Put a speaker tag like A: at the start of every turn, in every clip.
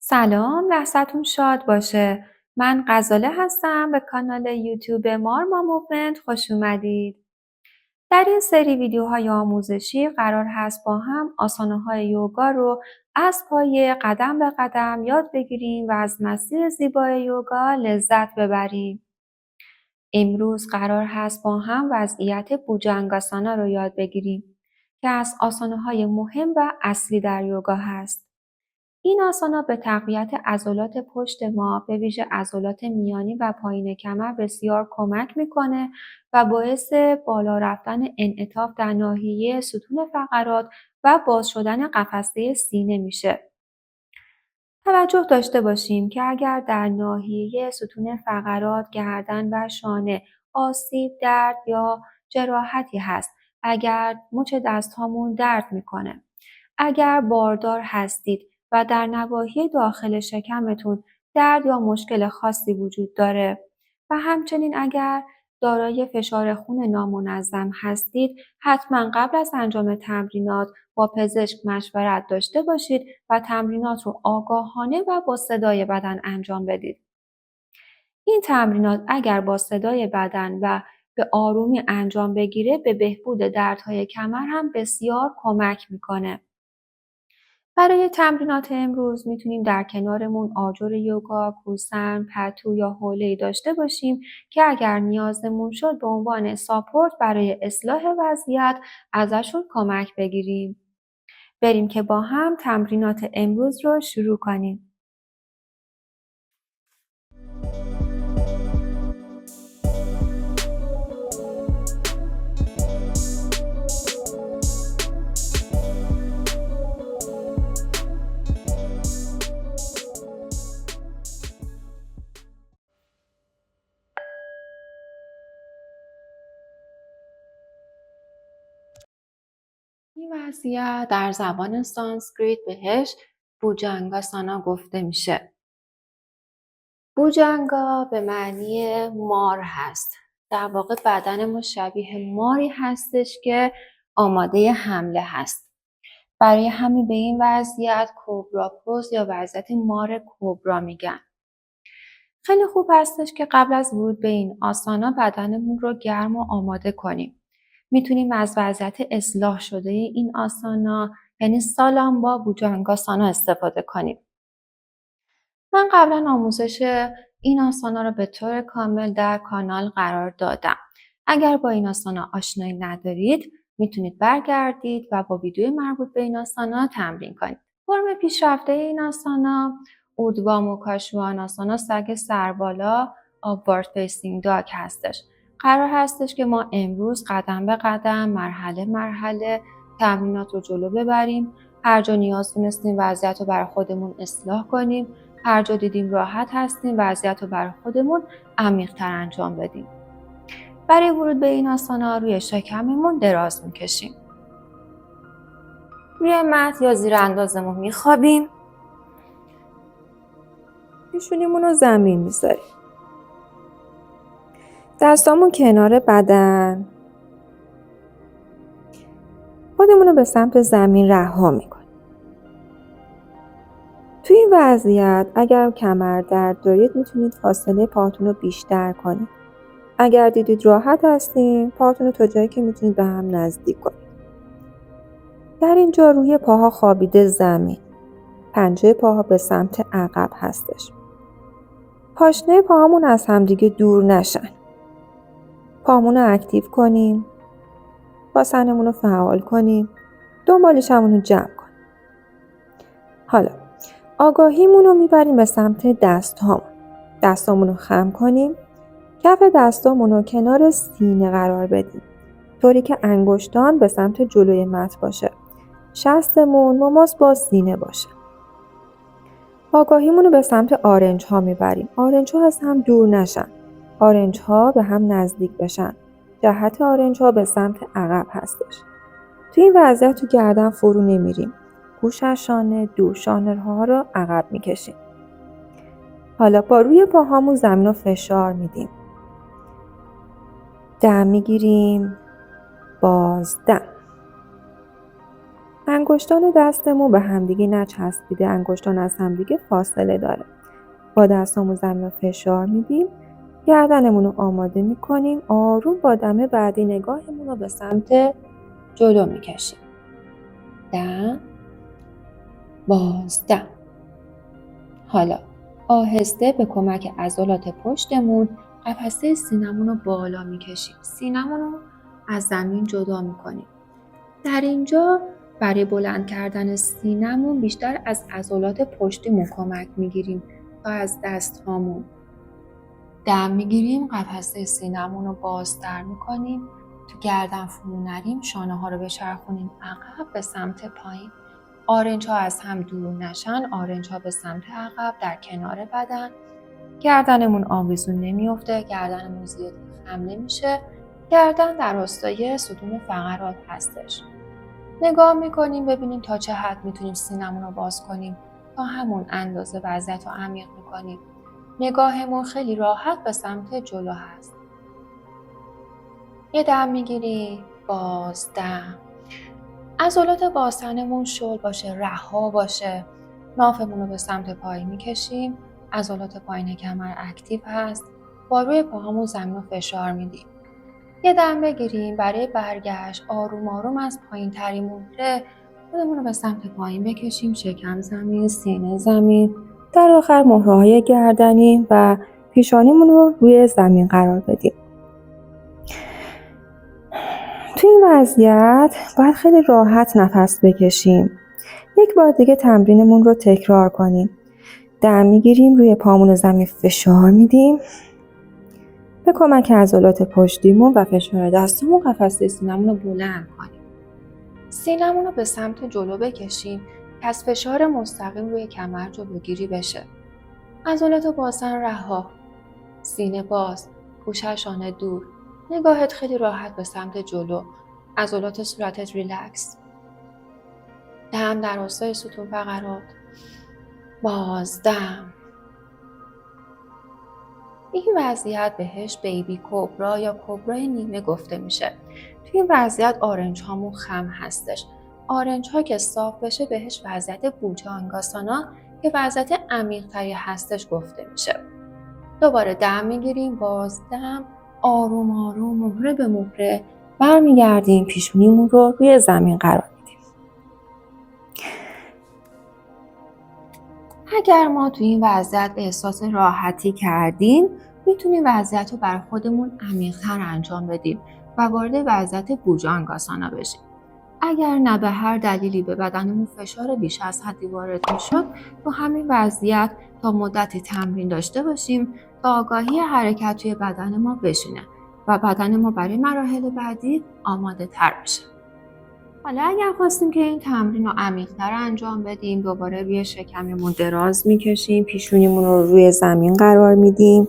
A: سلام، لحظتون شاد باشه. من غزاله هستم. به کانال یوتیوب مارما موومنت خوش اومدید. در این سری ویدیوهای آموزشی قرار هست با هم آسانه‌های یوگا رو از پایه قدم به قدم یاد بگیریم و از مسیر زیبای یوگا لذت ببریم. امروز قرار هست با هم وضعیت بوجنگاسانا رو یاد بگیریم که از آسانه‌های مهم و اصلی در یوگا هست. این آسانا به تقویت عضلات پشت ما به ویژه عضلات میانی و پایین کمر بسیار کمک میکنه و باعث بالا رفتن انعطاف در ناحیه ستون فقرات و باز شدن قفسه سینه میشه. توجه داشته باشیم که اگر در ناحیه ستون فقرات، گردن و شانه آسیب، درد یا جراحتی هست، اگر مچ دست هامون درد میکنه، اگر باردار هستید و در نواحی داخل شکمتون درد یا مشکل خاصی وجود داره و همچنین اگر دارای فشار خون نامنظم هستید، حتما قبل از انجام تمرینات با پزشک مشورت داشته باشید و تمرینات رو آگاهانه و با صدای بدن انجام بدید. این تمرینات اگر با صدای بدن و به آرومی انجام بگیره به بهبود دردهای کمر هم بسیار کمک میکنه. برای تمرینات امروز میتونیم در کنارمون آجر یوگا، کوسن، پتو یا حوله‌ای داشته باشیم که اگر نیازمون شد به عنوان ساپورت برای اصلاح وضعیت ازشون کمک بگیریم. بریم که با هم تمرینات امروز رو شروع کنیم. این وضعیت در زبان سانسکریت بهش بوجنگاسانا گفته میشه. بوجنگا به معنی مار هست. در واقع بدن ما شبیه ماری هستش که آماده حمله هست. برای همین به این وضعیت کوبرا پوز یا وضعیت مار کوبرا میگن. خیلی خوب هستش که قبل از ورود به این آسانا بدنمون رو گرم و آماده کنیم. میتونیم از وضعیت اصلاح شده این آسانا یعنی سالامبا بوجنگاسانا استفاده کنیم. من قبلا آموزش این آسانا رو به طور کامل در کانال قرار دادم. اگر با این آسانا آشنایی ندارید میتونید برگردید و با ویدیوی مربوط به این آسانا تمرین کنید. فرم پیشرفته این آسانا اوردوا موکاشواناسانا سگ سربالا آپوارد فیسینگ داگ هستش. قرار هستش که ما امروز قدم به قدم مرحله مرحله تمرینات رو جلو ببریم. هر جا نیاز دونستیم وضعیت رو برای خودمون اصلاح کنیم. هر جا دیدیم راحت هستیم وضعیت رو برای خودمون عمیق‌تر انجام بدیم. برای ورود به این آسانا روی شکممون دراز میکشیم. روی مت یا زیر اندازمون میخوابیم. پیشونیمون رو زمین میذاریم. دستامون کنار بدن. خودمون رو به سمت زمین رها میکنیم. توی این وضعیت اگر کمر درد دارید میتونید فاصله پاهاتون رو بیشتر کنید. اگر دیدید راحت هستین پاهاتون رو تا جایی که میتونید به هم نزدیک کنید. در اینجا روی پاها خوابیده زمین. پنجه پاها به سمت عقب هستش. پاشنه پاهامون از همدیگه دور نشن. پامون رو اکتیو کنیم. باسنمون رو فعال کنیم. دنبالشمون رو جمع کنیم. حالا آگاهیمون رو میبریم به سمت دستامون. دستامون رو خم کنیم. کف دستامون رو کنار سینه قرار بدیم. طوری که انگشتان به سمت جلوی مت باشه. شستمون مماس با سینه باشه. آگاهیمون رو به سمت آرنج ها میبریم. آرنج ها از هم دور نشن. آرنج ها به هم نزدیک بشن. جهت آرنج ها به سمت عقب هستش. توی این وضعیت تو گردن فرو نمیریم. گوش از شانه دور، شانه ها رو عقب میکشیم. حالا با روی پاهامون زمین رو فشار میدیم. دم میگیریم. باز دم. انگشتان دستمون به همدیگه نچسبیده، انگشتان از همدیگه فاصله داره. با دستامون زمین رو فشار میدیم، گردنمون رو آماده میکنیم، آروم با دم بعدی نگاهمون رو به سمت جلو میکشیم. دم، باز، دم. حالا آهسته به کمک عضلات پشتمون قفسه سینمون رو بالا میکشیم. سینمون رو از زمین جدا میکنیم. در اینجا برای بلند کردن سینمون بیشتر از عضلات پشتیمون کمک میگیریم تا از دست هامون. دم میگیریم، قفسه سینمون رو بازتر میکنیم، تو گردن فرو نریم، شانه ها رو بچرخونیم عقب به سمت پایین. آرنج ها از هم دور نشن، آرنج ها به سمت عقب در کنار بدن. گردنمون آویزون نمیفته، گردنمون زیاد خم نمیشه. گردن در راستای ستون فقرات هستش. نگاه میکنیم ببینیم تا چه حد میتونیم سینمون رو باز کنیم. تا همون اندازه وضعیت رو عمیق میکنیم. نگاهمون خیلی راحت به سمت جلو هست. یه دم میگیری، باز، دم. عضلات بازتنمون شل باشه، رها باشه. نافمون رو به سمت پایین میکشیم. عضلات پایین کمر اکتیو هست. با روی پاهامون زمین رو فشار میدیم. یه دم بگیریم برای برگشت. آروم آروم از پایین ترین مهره خودمون رو به سمت پایین بکشیم. شکم زمین، سینه زمین. در آخر مهره‌های گردنی و پیشانیمون رو روی زمین قرار بدیم. تو این وضعیت باید خیلی راحت نفس بکشیم. یک بار دیگه تمرینمون رو تکرار کنیم. دم میگیریم، روی پامون زمین فشار میدیم. به کمک عضلات پشتیمون و فشار دستمون قفسه سینمون رو بلند کنیم. سینمون رو به سمت جلو بکشیم که از فشار مستقیم روی کمر جلوگیری بشه. عضلات بازن رها، سینه باز، گوشه شانه دور. نگاهت خیلی راحت به سمت جلو. عضلات صورتت ریلکس. دم در راستای ستون فقرات. باز، دم. این وضعیت بهش بیبی کبرا یا کبرای نیمه گفته میشه. توی این وضعیت آرنج هامون خم هستش. آرنج ها که صاف بشه بهش وضعیت بوجانگاسانا که وضعیت عمیق تری هستش گفته میشه. دوباره دم میگیریم، باز، دم. آروم آروم مهره به مهره برمیگردیم، پیشونیمون رو روی زمین قرار میدیم. اگر ما توی این وضعیت احساس راحتی کردیم میتونیم وضعیت رو بر خودمون عمیق‌تر انجام بدیم و وارد وضعیت بوجانگاسانا بشیم. اگر نه به هر دلیلی به بدنمون فشار بیش از حدی وارد میشد، تو همین وضعیت تا مدتی تمرین داشته باشیم تا آگاهی حرکت توی بدن ما بشینه و بدن ما برای مراحل بعدی آماده تر بشه. حالا اگر خواستیم که این تمرین رو عمیق‌تر انجام بدیم، دوباره روی شکممون دراز میکشیم، پیشونیمون رو روی زمین قرار میدیم.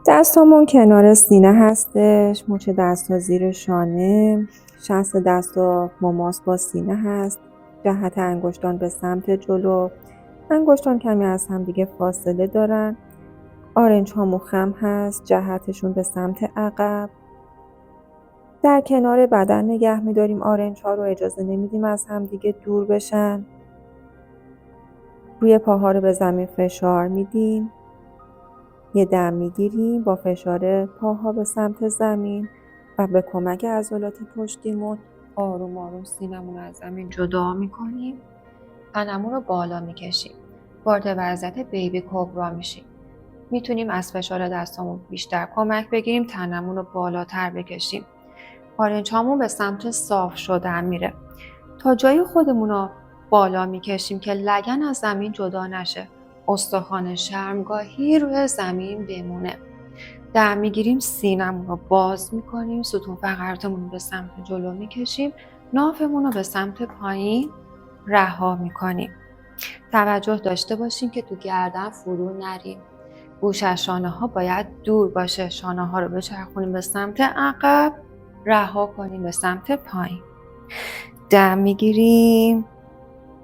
A: دستامون کنار سینه هستش، مچ دستا زیر شانه، شست دستا مماس با سینه هست. جهت انگشتان به سمت جلو. انگشتان کمی از هم دیگه فاصله دارن. آرنج ها مخم هست، جهتشون به سمت عقب. در کنار بدن نگه می‌داریم، آرنج ها رو اجازه نمیدیم از هم دیگه دور بشن. روی پاها رو به زمین فشار میدیم. یه دم میگیریم با فشار پاها به سمت زمین و به کمک عضلات پشتیمون آروم آروم سینمون از زمین جدا میکنیم. تنمون رو بالا میکشیم. وارد وضعیت بیبی کبرا میشیم. میتونیم از فشار دستامون بیشتر کمک بگیریم، تنمون رو بالاتر بکشیم. آرنج هامون به سمت صاف شدن میره. تا جای خودمون رو بالا میکشیم که لگن از زمین جدا نشه. استخوان شرمگاهی روی زمین بمونه. دم میگیریم، سینمون رو باز میکنیم، ستون فقراتمون رو به سمت جلو میکشیم، نافمون رو به سمت پایین رها میکنیم. توجه داشته باشیم که تو گردن فرو نریم. گوش از شانه ها باید دور باشه. شانه ها رو بچرخونیم به سمت عقب، رها کنیم به سمت پایین. دم میگیریم،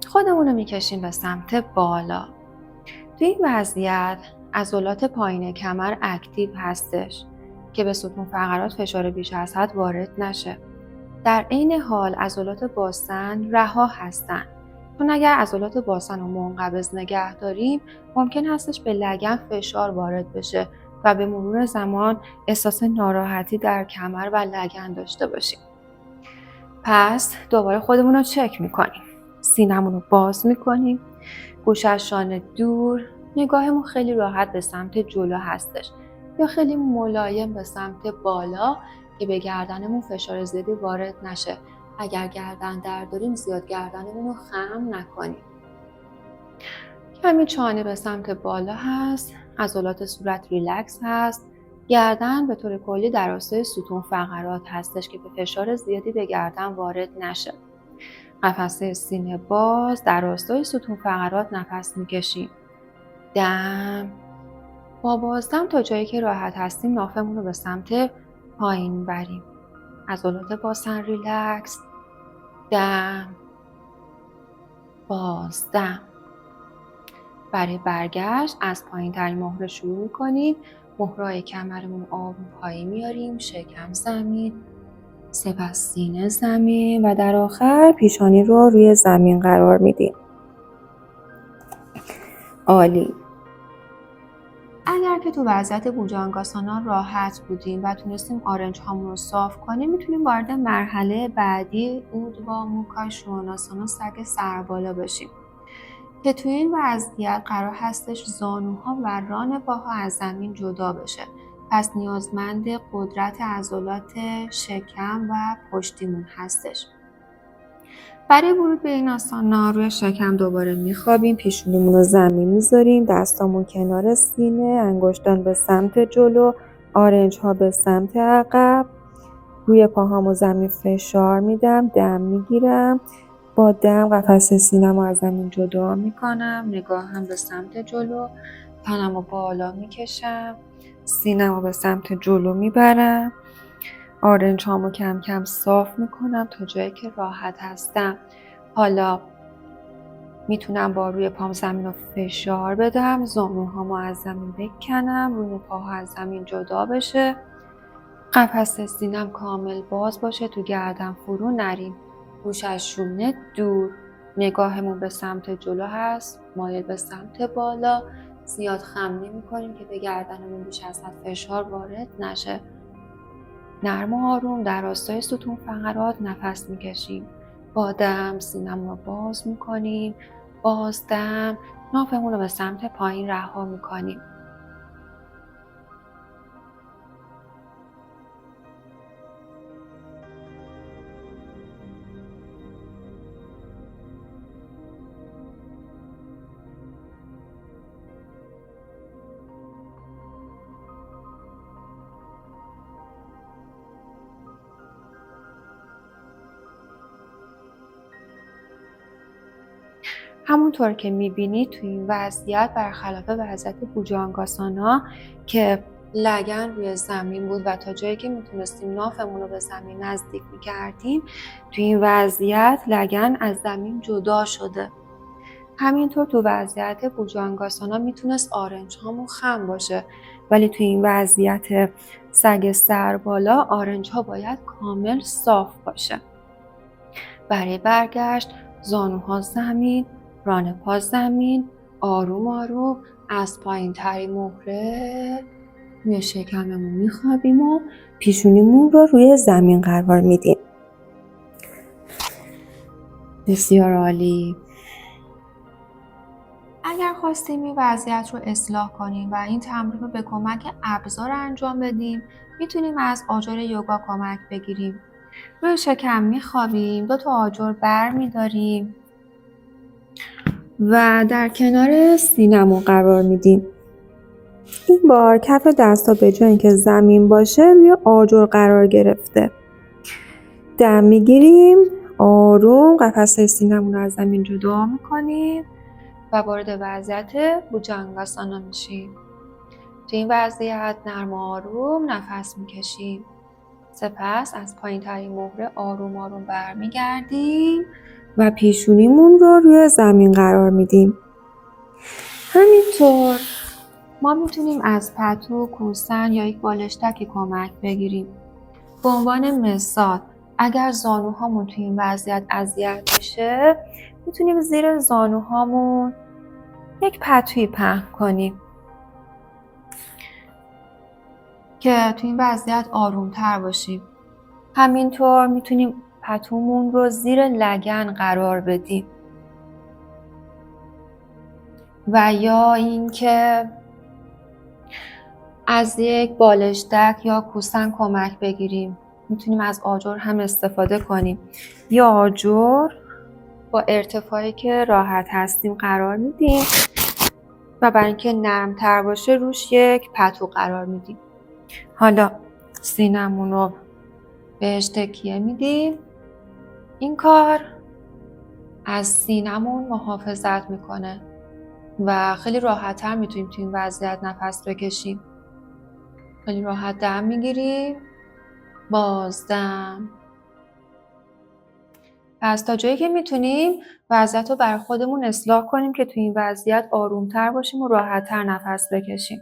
A: خودمون رو میکشیم به سمت بالا. توی این وضعیت عضلات پایین کمر اکتیو هستش که به ستون فقرات فشار بیش از حد وارد نشه. در عین حال عضلات باسن رها هستند. چون اگر عضلات باسن رو منقبض نگه داریم ممکن هستش به لگن فشار وارد بشه و به مرور زمان احساس ناراحتی در کمر و لگن داشته باشیم. پس دوباره خودمون رو چک میکنیم. سینمون رو باز میکنیم. گوش از شانه دور. نگاهمون خیلی راحت به سمت جلو هستش یا خیلی ملایم به سمت بالا که به گردنمون فشار زیادی وارد نشه. اگر گردن درد داریم زیاد گردنمون رو خم نکنیم. کمی چانه به سمت بالا هست. عضلات صورت ریلکس هست. گردن به طور کلی در راستای ستون فقرات هستش که به فشار زیادی به گردن وارد نشه. قفسه سینه باز، در راستای ستون فقرات نفس میکشیم. دم. با بازدم تا جایی که راحت هستیم نافمون رو به سمت پایین بریم. عضلات باسن ریلکس. دم. بازدم. برای برگشت از پایین ترین مهره شروع میکنیم. مهره‌های کمرمون آروم پایین میاریم. شکم زمین. سپس سینه زمین و در آخر پیشانی رو روی زمین قرار میدیم. عالی. اگر که تو وضعیت بوجانگاسانا راحت بودیم و تونستیم آرنج هامون رو صاف کنیم میتونیم وارد مرحله بعدی اوردوا موکا شواناسانا سگ سربالا بشیم که توی این وضعیت قرار هستش زانوها و ران پاها از زمین جدا بشه. پس نیازمند قدرت عضلات شکم و پشتیمون هستش. برای ورود به این آسانا روی شکم دوباره میخوابیم. پیشونیمون رو زمین میذاریم. دستامون کنار سینه. انگشتان به سمت جلو. آرنج ها به سمت عقب. روی پاهامو زمین فشار میدم. دم میگیرم. با دم قفسه سینه‌مو از زمین جدا میکنم. نگاهم به سمت جلو. تنمو بالا میکشم. سینه‌مو به سمت جلو میبرم. آرنج هامو کم کم صاف میکنم تا جایی که راحت هستم. حالا میتونم با روی پام زمین رو فشار بدم. زانوهامو از زمین بکنم. روی پاها از زمین جدا بشه. قفسه سینم کامل باز باشه. تو گردن فرو نریم. گوش از شونه دور. نگاهمون به سمت جلو هست. مایل به سمت بالا. زیاد خم نمی کنیم که به گردنمون بیش از حد فشار وارد نشه. نرم و آروم در راستای ستون فقرات نفس میکشیم. با دم سینمون رو باز میکنیم. باز دم نافمون رو به سمت پایین رها میکنیم. همونطور که میبینید توی این وضعیت برخلاف وضعیت بوجانگاسانا که لگن روی زمین بود و تا جایی که میتونستیم نافمون رو به زمین نزدیک میکردیم توی این وضعیت لگن از زمین جدا شده. همینطور تو وضعیت بوجانگاسانا میتونست آرنج هامون خم باشه ولی توی این وضعیت سگ سربالا آرنج ها باید کامل صاف باشه. برای برگشت زانوها زمین، ران پا زمین، آروم آروم از پایین ترین مهره روی شکممون میخوابیم و پیشونیمون رو روی زمین قرار میدیم. بسیار عالی. اگر خواستیم این وضعیت رو اصلاح کنیم و این تمرین رو به کمک ابزار انجام بدیم میتونیم از آجر یوگا کمک بگیریم. روی شکم میخوابیم. 2 تا آجر بر میداریم و در کنار سینمون قرار میدیم. این بار کف دستا به جای اینکه زمین باشه روی آجر قرار گرفته. دم میگیریم. آروم قفسه سینمون رو از زمین جدا میکنیم و وارد وضعیت بوجانگاسانا میشیم. تو این وضعیت نرم و آروم نفس میکشیم. سپس از پایین ترین مهره آروم آروم برمیگردیم و پیشونیمون رو روی زمین قرار میدیم. همینطور ما میتونیم از پتو، کوسن یا یک بالشتکی کمک بگیریم. به عنوان مثال اگر زانوهامون توی این وضعیت اذیت میشه میتونیم زیر زانوهامون یک پتویی پهن کنیم که توی این وضعیت آرومتر باشیم. همینطور میتونیم پتومون رو زیر لگن قرار بدیم و یا اینکه از یک بالشتک یا کوسن کمک بگیریم. میتونیم از آجر هم استفاده کنیم. یا آجر با ارتفاعی که راحت هستیم قرار میدیم و برای اینکه نرمتر باشه روش یک پتو قرار میدیم. حالا سینمون رو بهش تکیه میدیم. این کار از سینمون محافظت میکنه و خیلی راحت‌تر میتونیم تو این وضعیت نفس بکشیم. خیلی راحت دم میگیریم، بازدم. پس تا جایی که میتونیم وضعیت رو برای خودمون اصلاح کنیم که تو این وضعیت آرومتر باشیم و راحت‌تر نفس بکشیم.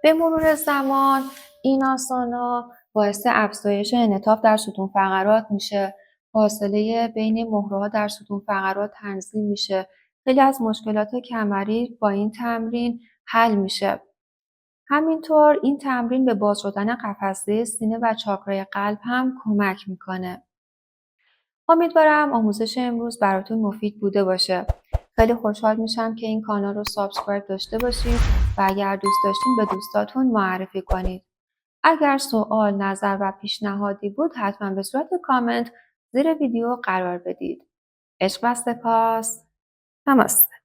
A: به مرور زمان این آسانا باعث افزایش انعطاف در ستون فقرات میشه. فاصله بین مهره‌ها در ستون فقرات تنظیم میشه. خیلی از مشکلات کمری با این تمرین حل میشه. همینطور این تمرین به باز شدن قفسه سینه و چاکرای قلب هم کمک میکنه. امیدوارم آموزش امروز براتون مفید بوده باشه. خیلی خوشحال میشم که این کانال رو سابسکرایب داشته باشید و اگر دوست داشتین به دوستاتون معرفی کنید. اگر سوال، نظر و پیشنهادی بود حتما به صورت کامنت زیر ویدیو قرار بدید. عشق و سپاس. نماسته.